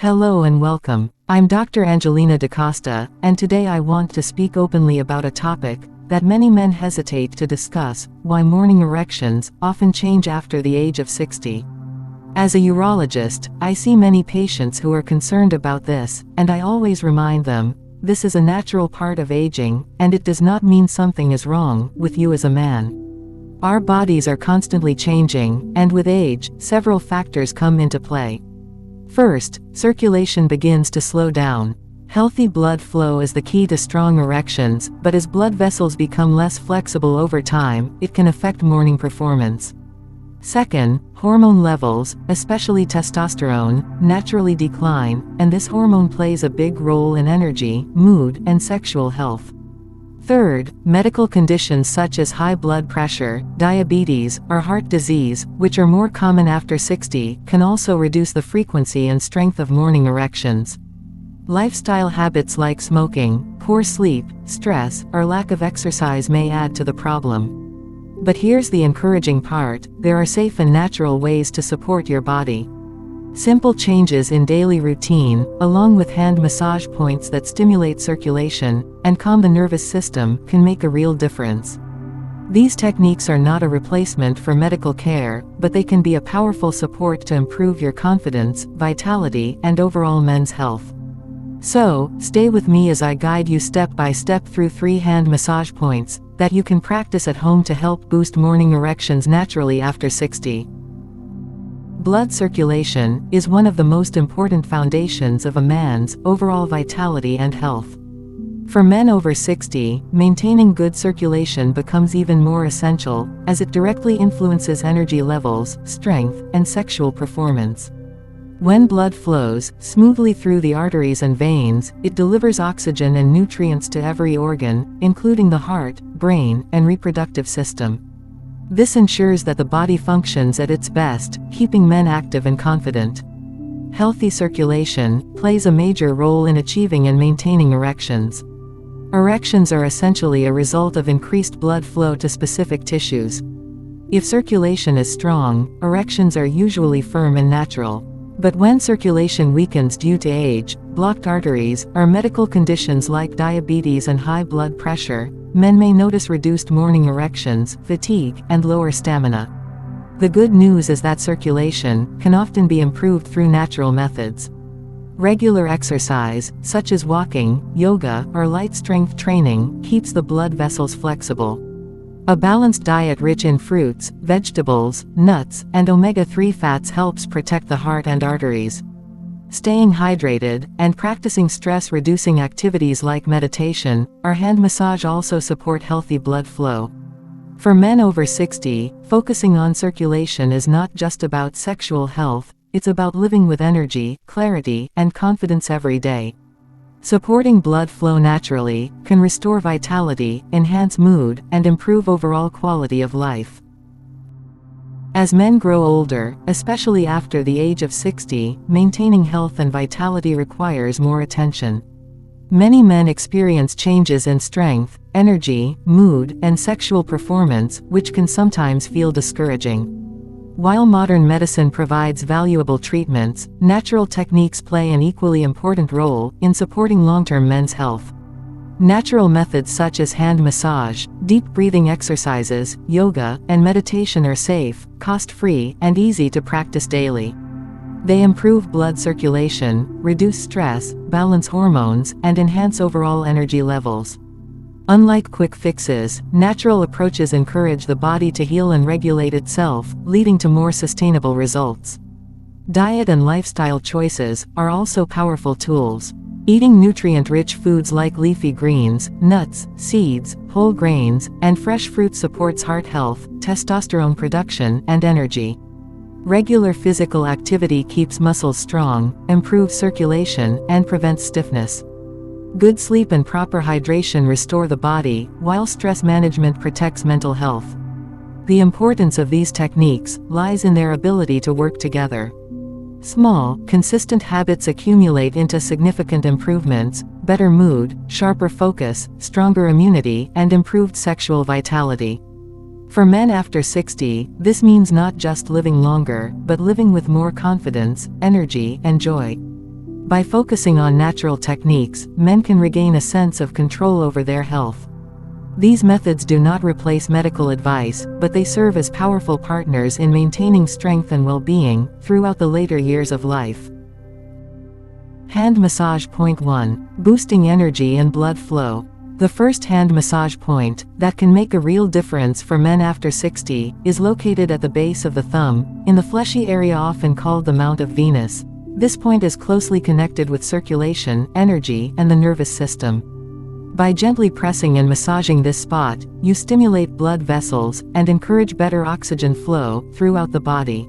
Hello and welcome. I'm Dr. Angelina Dcosta, and today I want to speak openly about a topic that many men hesitate to discuss: why morning erections often change after the age of 60. As a urologist, I see many patients who are concerned about this, and I always remind them, this is a natural part of aging, and it does not mean something is wrong with you as a man. Our bodies are constantly changing, and with age, several factors come into play. First, circulation begins to slow down. Healthy blood flow is the key to strong erections, but as blood vessels become less flexible over time, it can affect morning performance. Second, hormone levels, especially testosterone, naturally decline, and this hormone plays a big role in energy, mood, and sexual health. Third, medical conditions such as high blood pressure, diabetes, or heart disease, which are more common after 60, can also reduce the frequency and strength of morning erections. Lifestyle habits like smoking, poor sleep, stress, or lack of exercise may add to the problem. But here's the encouraging part: there are safe and natural ways to support your body. Simple changes in daily routine, along with hand massage points that stimulate circulation and calm the nervous system, can make a real difference. These techniques are not a replacement for medical care, but they can be a powerful support to improve your confidence, vitality, and overall men's health. So, stay with me as I guide you step by step through 3 hand massage points that you can practice at home to help boost morning erections naturally after 60. Blood circulation is one of the most important foundations of a man's overall vitality and health. For men over 60, maintaining good circulation becomes even more essential, as it directly influences energy levels, strength, and sexual performance. When blood flows smoothly through the arteries and veins, it delivers oxygen and nutrients to every organ, including the heart, brain, and reproductive system. This ensures that the body functions at its best, keeping men active and confident. Healthy circulation plays a major role in achieving and maintaining erections. Erections are essentially a result of increased blood flow to specific tissues. If circulation is strong, erections are usually firm and natural. But when circulation weakens due to age, blocked arteries, or medical conditions like diabetes and high blood pressure, men may notice reduced morning erections, fatigue, and lower stamina. The good news is that circulation can often be improved through natural methods. Regular exercise, such as walking, yoga, or light strength training, keeps the blood vessels flexible. A balanced diet rich in fruits, vegetables, nuts, and omega-3 fats helps protect the heart and arteries. Staying hydrated, and practicing stress-reducing activities like meditation or hand massage also support healthy blood flow. For men over 60, focusing on circulation is not just about sexual health, it's about living with energy, clarity, and confidence every day. Supporting blood flow naturally can restore vitality, enhance mood, and improve overall quality of life. As men grow older, especially after the age of 60, maintaining health and vitality requires more attention. Many men experience changes in strength, energy, mood, and sexual performance, which can sometimes feel discouraging. While modern medicine provides valuable treatments, natural techniques play an equally important role in supporting long-term men's health. Natural methods such as hand massage, deep breathing exercises, yoga, and meditation are safe, cost-free, and easy to practice daily. They improve blood circulation, reduce stress, balance hormones, and enhance overall energy levels. Unlike quick fixes, natural approaches encourage the body to heal and regulate itself, leading to more sustainable results. Diet and lifestyle choices are also powerful tools. Eating nutrient-rich foods like leafy greens, nuts, seeds, whole grains, and fresh fruit supports heart health, testosterone production, and energy. Regular physical activity keeps muscles strong, improves circulation, and prevents stiffness. Good sleep and proper hydration restore the body, while stress management protects mental health. The importance of these techniques lies in their ability to work together. Small, consistent habits accumulate into significant improvements: better mood, sharper focus, stronger immunity, and improved sexual vitality. For men after 60, this means not just living longer, but living with more confidence, energy, and joy. By focusing on natural techniques, men can regain a sense of control over their health. These methods do not replace medical advice, but they serve as powerful partners in maintaining strength and well-being throughout the later years of life. Hand massage. Point 1. Boosting energy and blood flow. The first hand massage point, that can make a real difference for men after 60, is located at the base of the thumb, in the fleshy area often called the Mount of Venus. This point is closely connected with circulation, energy, and the nervous system. By gently pressing and massaging this spot, you stimulate blood vessels, and encourage better oxygen flow throughout the body.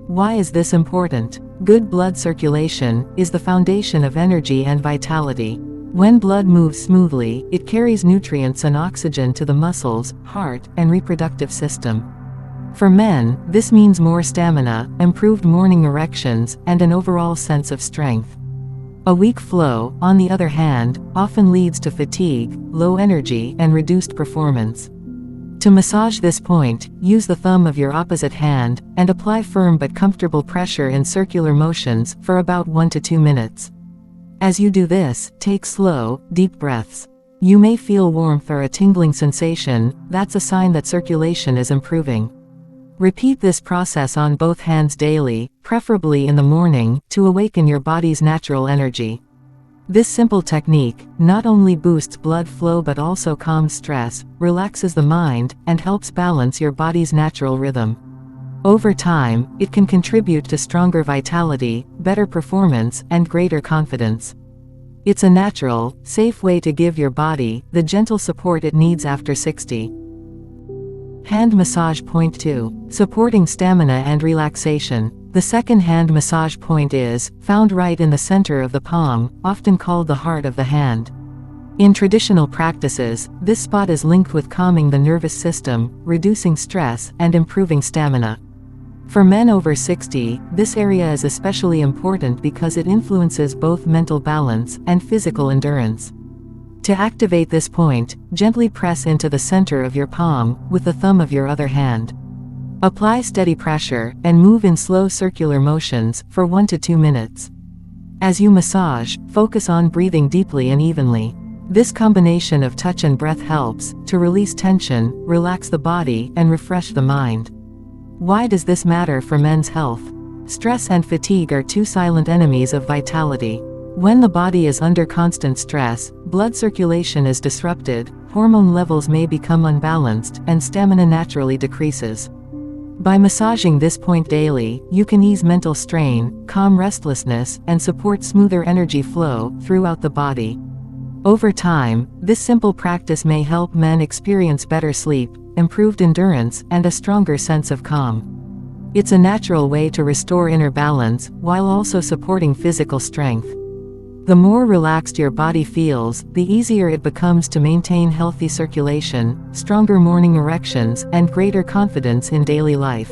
Why is this important? Good blood circulation is the foundation of energy and vitality. When blood moves smoothly, it carries nutrients and oxygen to the muscles, heart, and reproductive system. For men, this means more stamina, improved morning erections, and an overall sense of strength. A weak flow, on the other hand, often leads to fatigue, low energy, and reduced performance. To massage this point, use the thumb of your opposite hand, and apply firm but comfortable pressure in circular motions for about 1 to 2 minutes. As you do this, take slow, deep breaths. You may feel warmth or a tingling sensation. That's a sign that circulation is improving. Repeat this process on both hands daily, preferably in the morning, to awaken your body's natural energy. This simple technique not only boosts blood flow but also calms stress, relaxes the mind, and helps balance your body's natural rhythm. Over time, it can contribute to stronger vitality, better performance, and greater confidence. It's a natural, safe way to give your body the gentle support it needs after 60. Hand massage. Point 2. Supporting stamina and relaxation. The second hand massage point is found right in the center of the palm, often called the heart of the hand. In traditional practices, this spot is linked with calming the nervous system, reducing stress, and improving stamina. For men over 60, this area is especially important because it influences both mental balance and physical endurance. To activate this point, gently press into the center of your palm with the thumb of your other hand. Apply steady pressure, and move in slow circular motions for 1 to 2 minutes. As you massage, focus on breathing deeply and evenly. This combination of touch and breath helps to release tension, relax the body, and refresh the mind. Why does this matter for men's health? Stress and fatigue are two silent enemies of vitality. When the body is under constant stress, blood circulation is disrupted, hormone levels may become unbalanced, and stamina naturally decreases. By massaging this point daily, you can ease mental strain, calm restlessness, and support smoother energy flow throughout the body. Over time, this simple practice may help men experience better sleep, improved endurance, and a stronger sense of calm. It's a natural way to restore inner balance, while also supporting physical strength. The more relaxed your body feels, the easier it becomes to maintain healthy circulation, stronger morning erections, and greater confidence in daily life.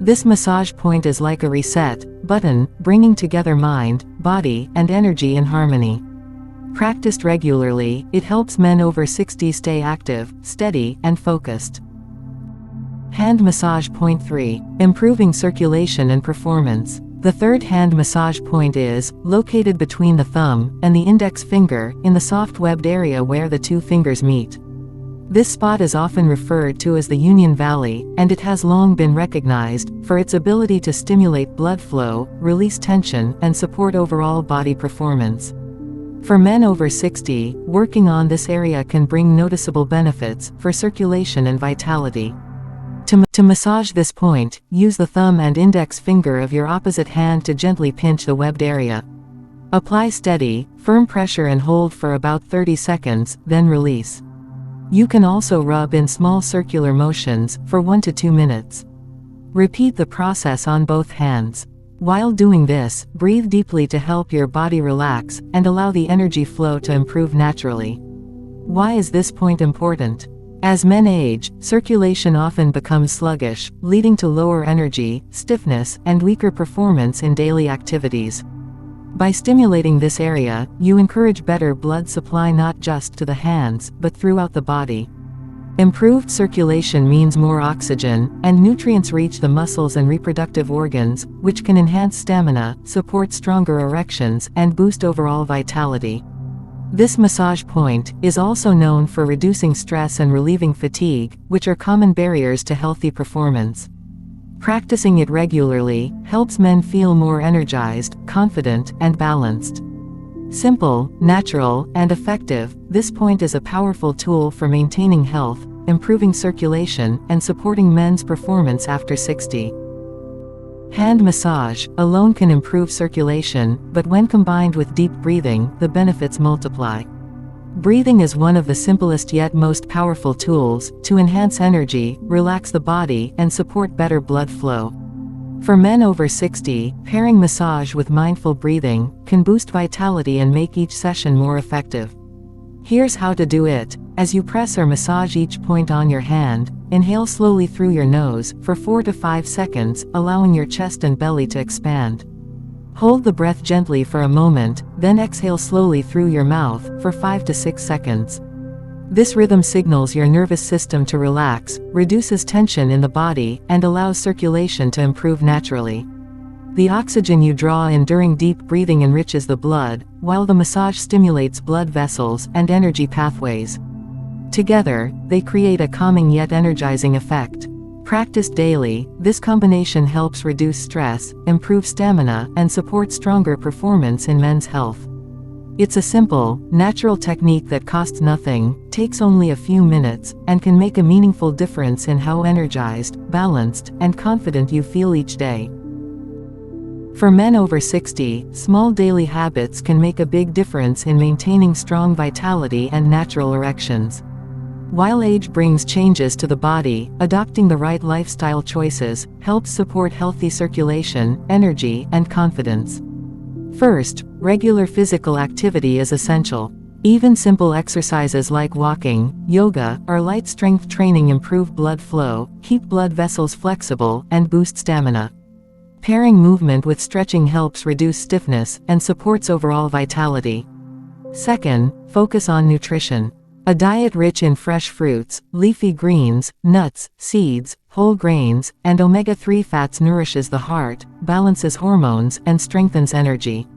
This massage point is like a reset button, bringing together mind, body, and energy in harmony. Practiced regularly, it helps men over 60 stay active, steady, and focused. Hand massage. Point 3. Improving circulation and performance. The third hand massage point is located between the thumb and the index finger, in the soft webbed area where the two fingers meet. This spot is often referred to as the Union Valley, and it has long been recognized for its ability to stimulate blood flow, release tension, and support overall body performance. For men over 60, working on this area can bring noticeable benefits for circulation and vitality. To massage this point, use the thumb and index finger of your opposite hand to gently pinch the webbed area. Apply steady, firm pressure and hold for about 30 seconds, then release. You can also rub in small circular motions for 1 to 2 minutes. Repeat the process on both hands. While doing this, breathe deeply to help your body relax and allow the energy flow to improve naturally. Why is this point important? As men age, circulation often becomes sluggish, leading to lower energy, stiffness, and weaker performance in daily activities. By stimulating this area, you encourage better blood supply not just to the hands, but throughout the body. Improved circulation means more oxygen and nutrients reach the muscles and reproductive organs, which can enhance stamina, support stronger erections, and boost overall vitality. This massage point is also known for reducing stress and relieving fatigue, which are common barriers to healthy performance. Practicing it regularly helps men feel more energized, confident, and balanced. Simple, natural, and effective, this point is a powerful tool for maintaining health, improving circulation, and supporting men's performance after 60. Hand massage alone can improve circulation, but when combined with deep breathing, the benefits multiply. Breathing is one of the simplest yet most powerful tools to enhance energy, relax the body, and support better blood flow. For men over 60, pairing massage with mindful breathing can boost vitality and make each session more effective. Here's how to do it. As you press or massage each point on your hand, inhale slowly through your nose for 4 to 5 seconds, allowing your chest and belly to expand. Hold the breath gently for a moment, then exhale slowly through your mouth for 5 to 6 seconds. This rhythm signals your nervous system to relax, reduces tension in the body, and allows circulation to improve naturally. The oxygen you draw in during deep breathing enriches the blood, while the massage stimulates blood vessels and energy pathways. Together, they create a calming yet energizing effect. Practiced daily, this combination helps reduce stress, improve stamina, and support stronger performance in men's health. It's a simple, natural technique that costs nothing, takes only a few minutes, and can make a meaningful difference in how energized, balanced, and confident you feel each day. For men over 60, small daily habits can make a big difference in maintaining strong vitality and natural erections. While age brings changes to the body, adopting the right lifestyle choices helps support healthy circulation, energy, and confidence. First, regular physical activity is essential. Even simple exercises like walking, yoga, or light strength training improve blood flow, keep blood vessels flexible, and boost stamina. Pairing movement with stretching helps reduce stiffness and supports overall vitality. Second, focus on nutrition. A diet rich in fresh fruits, leafy greens, nuts, seeds, whole grains, and omega-3 fats nourishes the heart, balances hormones, and strengthens energy.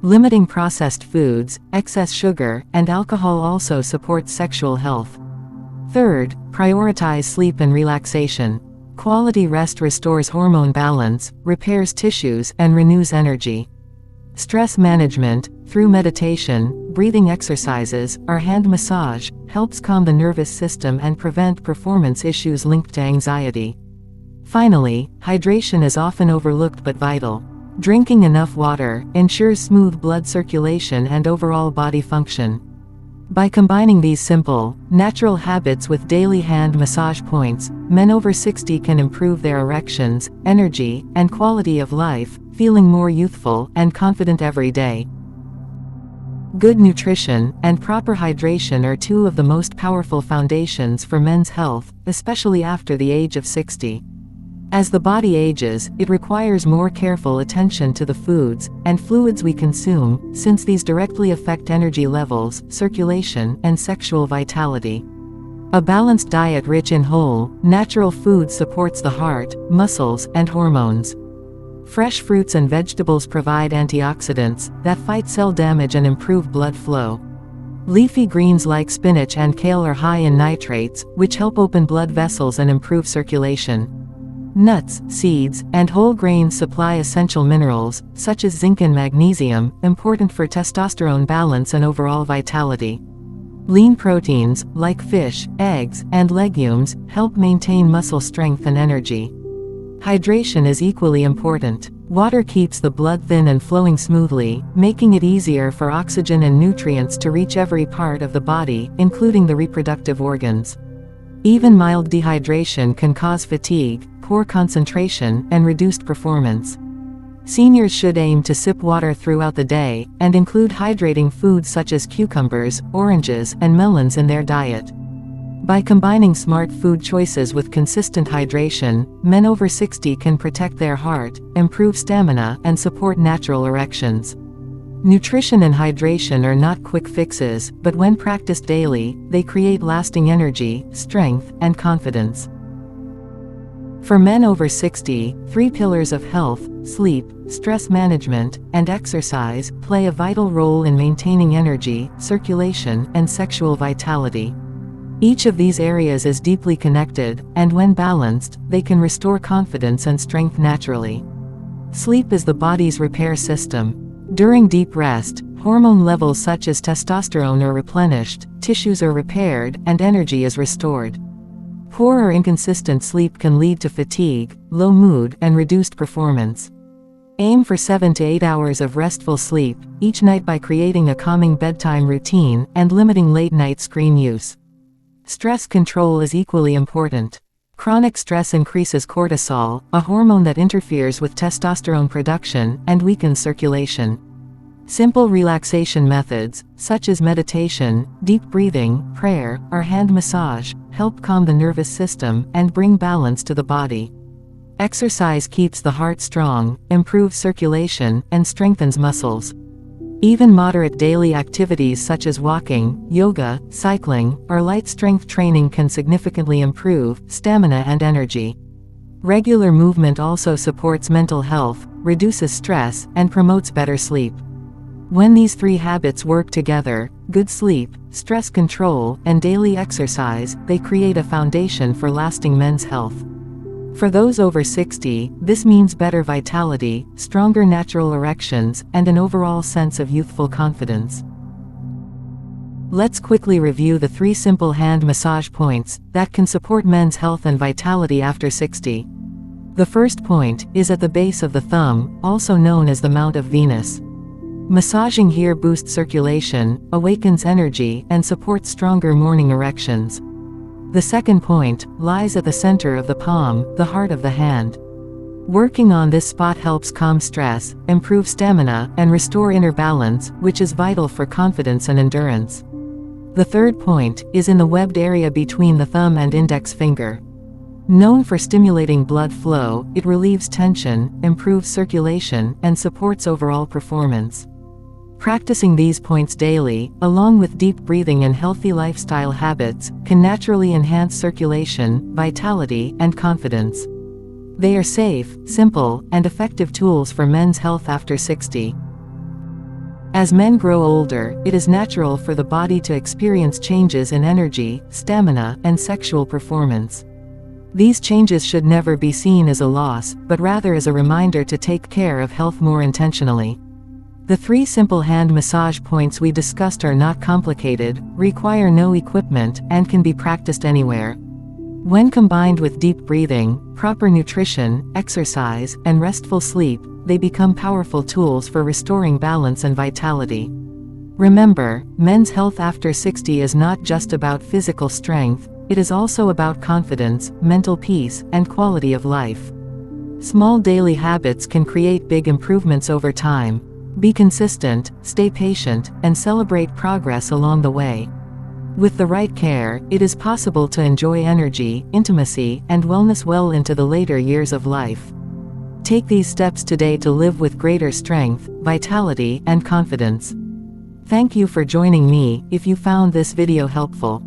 Limiting processed foods, excess sugar, and alcohol also supports sexual health. Third, prioritize sleep and relaxation. Quality rest restores hormone balance, repairs tissues, and renews energy. Stress management, through meditation, breathing exercises, or hand massage, helps calm the nervous system and prevent performance issues linked to anxiety. Finally, hydration is often overlooked but vital. Drinking enough water ensures smooth blood circulation and overall body function. By combining these simple, natural habits with daily hand massage points, men over 60 can improve their erections, energy, and quality of life, feeling more youthful and confident every day. Good nutrition and proper hydration are two of the most powerful foundations for men's health, especially after the age of 60. As the body ages, it requires more careful attention to the foods and fluids we consume, since these directly affect energy levels, circulation, and sexual vitality. A balanced diet rich in whole, natural foods supports the heart, muscles, and hormones. Fresh fruits and vegetables provide antioxidants that fight cell damage and improve blood flow. Leafy greens like spinach and kale are high in nitrates, which help open blood vessels and improve circulation. Nuts, seeds, and whole grains supply essential minerals, such as zinc and magnesium, important for testosterone balance and overall vitality. Lean proteins, like fish, eggs, and legumes, help maintain muscle strength and energy. Hydration is equally important. Water keeps the blood thin and flowing smoothly, making it easier for oxygen and nutrients to reach every part of the body, including the reproductive organs. Even mild dehydration can cause fatigue, poor concentration, and reduced performance. Seniors should aim to sip water throughout the day, and include hydrating foods such as cucumbers, oranges, and melons in their diet. By combining smart food choices with consistent hydration, men over 60 can protect their heart, improve stamina, and support natural erections. Nutrition and hydration are not quick fixes, but when practiced daily, they create lasting energy, strength, and confidence. For men over 60, 3 pillars of health, sleep, stress management, and exercise play a vital role in maintaining energy, circulation, and sexual vitality. Each of these areas is deeply connected, and when balanced, they can restore confidence and strength naturally. Sleep is the body's repair system. During deep rest, hormone levels such as testosterone are replenished, tissues are repaired, and energy is restored. Poor or inconsistent sleep can lead to fatigue, low mood, and reduced performance. Aim for 7 to 8 hours of restful sleep each night by creating a calming bedtime routine and limiting late-night screen use. Stress control is equally important. Chronic stress increases cortisol, a hormone that interferes with testosterone production and weakens circulation. Simple relaxation methods, such as meditation, deep breathing, prayer, or hand massage, help calm the nervous system and bring balance to the body. Exercise keeps the heart strong, improves circulation, and strengthens muscles. Even moderate daily activities such as walking, yoga, cycling, or light strength training can significantly improve stamina and energy. Regular movement also supports mental health, reduces stress, and promotes better sleep. When these 3 habits work together, good sleep, stress control, and daily exercise, they create a foundation for lasting men's health. For those over 60, this means better vitality, stronger natural erections, and an overall sense of youthful confidence. Let's quickly review the 3 simple hand massage points that can support men's health and vitality after 60. The first point is at the base of the thumb, also known as the Mount of Venus. Massaging here boosts circulation, awakens energy, and supports stronger morning erections. The second point lies at the center of the palm, the heart of the hand. Working on this spot helps calm stress, improve stamina, and restore inner balance, which is vital for confidence and endurance. The third point is in the webbed area between the thumb and index finger. Known for stimulating blood flow, it relieves tension, improves circulation, and supports overall performance. Practicing these points daily, along with deep breathing and healthy lifestyle habits, can naturally enhance circulation, vitality, and confidence. They are safe, simple, and effective tools for men's health after 60. As men grow older, it is natural for the body to experience changes in energy, stamina, and sexual performance. These changes should never be seen as a loss, but rather as a reminder to take care of health more intentionally. The 3 simple hand massage points we discussed are not complicated, require no equipment, and can be practiced anywhere. When combined with deep breathing, proper nutrition, exercise, and restful sleep, they become powerful tools for restoring balance and vitality. Remember, men's health after 60 is not just about physical strength, it is also about confidence, mental peace, and quality of life. Small daily habits can create big improvements over time. Be consistent, stay patient, and celebrate progress along the way. With the right care, it is possible to enjoy energy, intimacy, and wellness well into the later years of life. Take these steps today to live with greater strength, vitality, and confidence. Thank you for joining me. If you found this video helpful,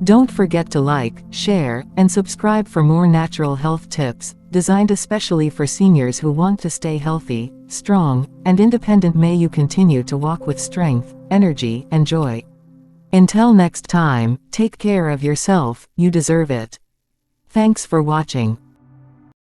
don't forget to like, share, and subscribe for more natural health tips, designed especially for seniors who want to stay healthy, strong, and independent. May you continue to walk with strength, energy, and joy. Until next time, take care of yourself, you deserve it. Thanks for watching.